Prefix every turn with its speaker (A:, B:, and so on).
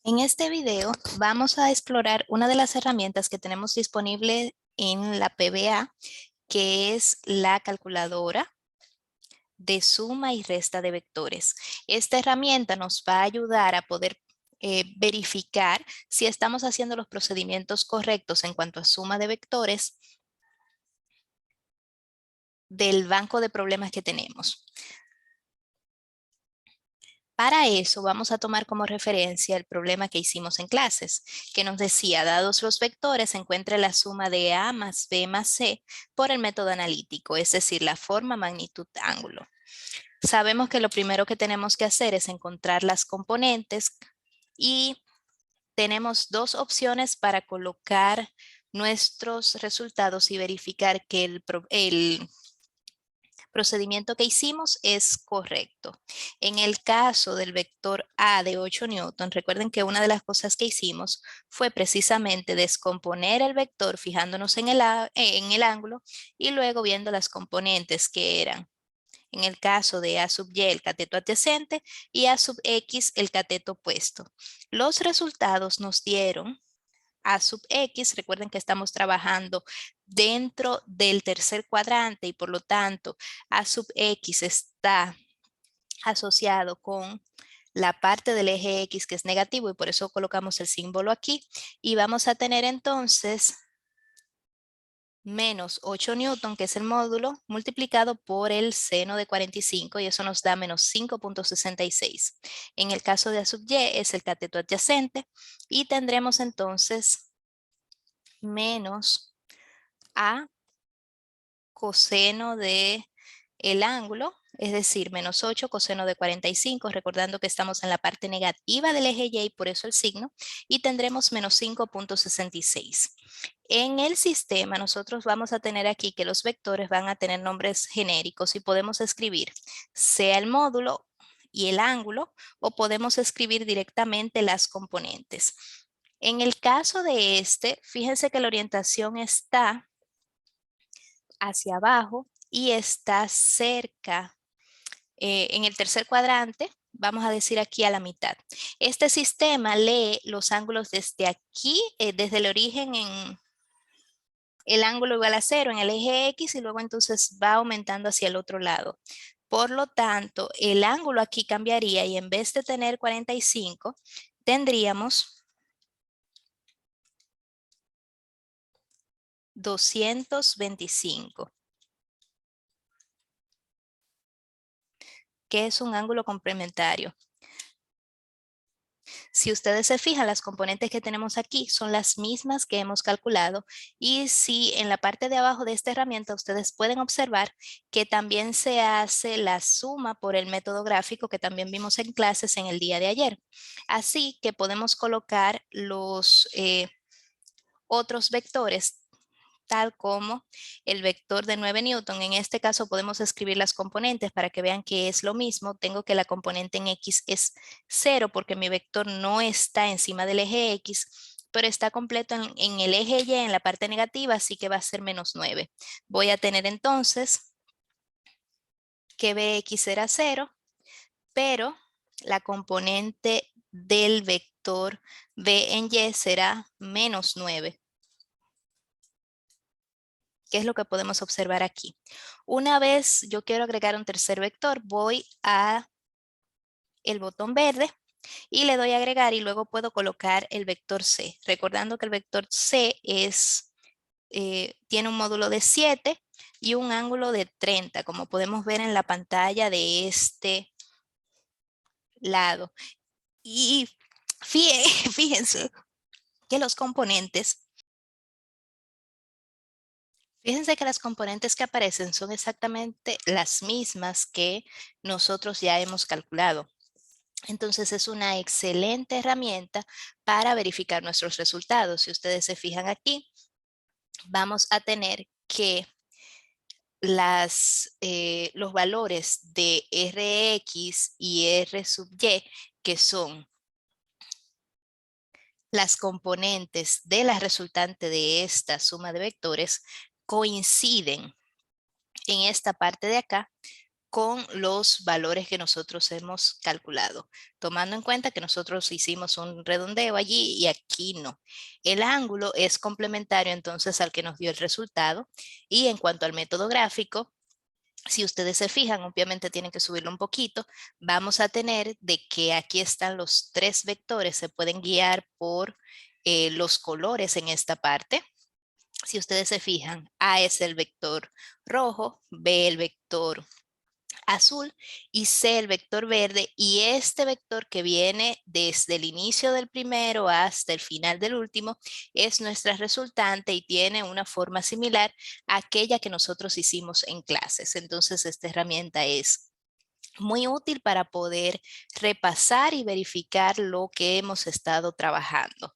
A: En este video vamos a explorar una de las herramientas que tenemos disponible en la PBA, que es la calculadora de suma y resta de vectores. Esta herramienta nos va a ayudar a poder verificar si estamos haciendo los procedimientos correctos en cuanto a suma de vectores del banco de problemas que tenemos. Para eso vamos a tomar como referencia el problema que hicimos en clases, que nos decía, dados los vectores, encuentre la suma de A más B más C por el método analítico, es decir, la forma, magnitud, ángulo. Sabemos que lo primero que tenemos que hacer es encontrar las componentes y tenemos dos opciones para colocar nuestros resultados y verificar que el procedimiento que hicimos es correcto. En el caso del vector A de 8 newton, recuerden que una de las cosas que hicimos fue precisamente descomponer el vector fijándonos en el ángulo y luego viendo las componentes que eran. En el caso de A sub Y, el cateto adyacente, y A sub X, el cateto opuesto. Los resultados nos dieron A sub X, recuerden que estamos trabajando dentro del tercer cuadrante y por lo tanto A sub X está asociado con la parte del eje X que es negativo y por eso colocamos el símbolo aquí y vamos a tener entonces menos 8 newton, que es el módulo, multiplicado por el seno de 45 y eso nos da menos 5.66. En el caso de A sub Y es el cateto adyacente y tendremos entonces menos A coseno de el ángulo, es decir, menos 8 coseno de 45, recordando que estamos en la parte negativa del eje Y, por eso el signo, y tendremos menos 5.66. En el sistema nosotros vamos a tener aquí que los vectores van a tener nombres genéricos y podemos escribir sea el módulo y el ángulo o podemos escribir directamente las componentes. En el caso de este, fíjense que la orientación está hacia abajo y está cerca en el tercer cuadrante, vamos a decir aquí a la mitad. Este sistema lee los ángulos desde aquí, desde el origen en el ángulo igual a 0 en el eje X y luego entonces va aumentando hacia el otro lado. Por lo tanto, el ángulo aquí cambiaría y en vez de tener 45, tendríamos 225. Que es un ángulo complementario. Si ustedes se fijan, las componentes que tenemos aquí son las mismas que hemos calculado y si en la parte de abajo de esta herramienta ustedes pueden observar que también se hace la suma por el método gráfico que también vimos en clases en el día de ayer. Así que podemos colocar los otros vectores tal como el vector de 9 newton. En este caso podemos escribir las componentes para que vean que es lo mismo. Tengo que la componente en X es 0 porque mi vector no está encima del eje X, pero está completo en el eje Y en la parte negativa, así que va a ser menos 9. Voy a tener entonces que Bx será 0, pero la componente del vector B en Y será menos 9. ¿Qué es lo que podemos observar aquí? Una vez yo quiero agregar un tercer vector, voy a el botón verde y le doy a agregar y luego puedo colocar el vector C. Recordando que el vector C tiene un módulo de 7 y un ángulo de 30, como podemos ver en la pantalla de este lado. Y fíjense que los componentes Fíjense que las componentes que aparecen son exactamente las mismas que nosotros ya hemos calculado. Entonces es una excelente herramienta para verificar nuestros resultados. Si ustedes se fijan aquí, vamos a tener que los valores de Rx y R sub Y, que son las componentes de la resultante de esta suma de vectores, coinciden en esta parte de acá con los valores que nosotros hemos calculado, tomando en cuenta que nosotros hicimos un redondeo allí y aquí no. El ángulo es complementario entonces al que nos dio el resultado, y en cuanto al método gráfico, si ustedes se fijan, obviamente tienen que subirlo un poquito. Vamos a tener de que aquí están los tres vectores, se pueden guiar por los colores en esta parte. Si ustedes se fijan, A es el vector rojo, B el vector azul y C el vector verde, y este vector que viene desde el inicio del primero hasta el final del último es nuestra resultante y tiene una forma similar a aquella que nosotros hicimos en clases. Entonces esta herramienta es muy útil para poder repasar y verificar lo que hemos estado trabajando.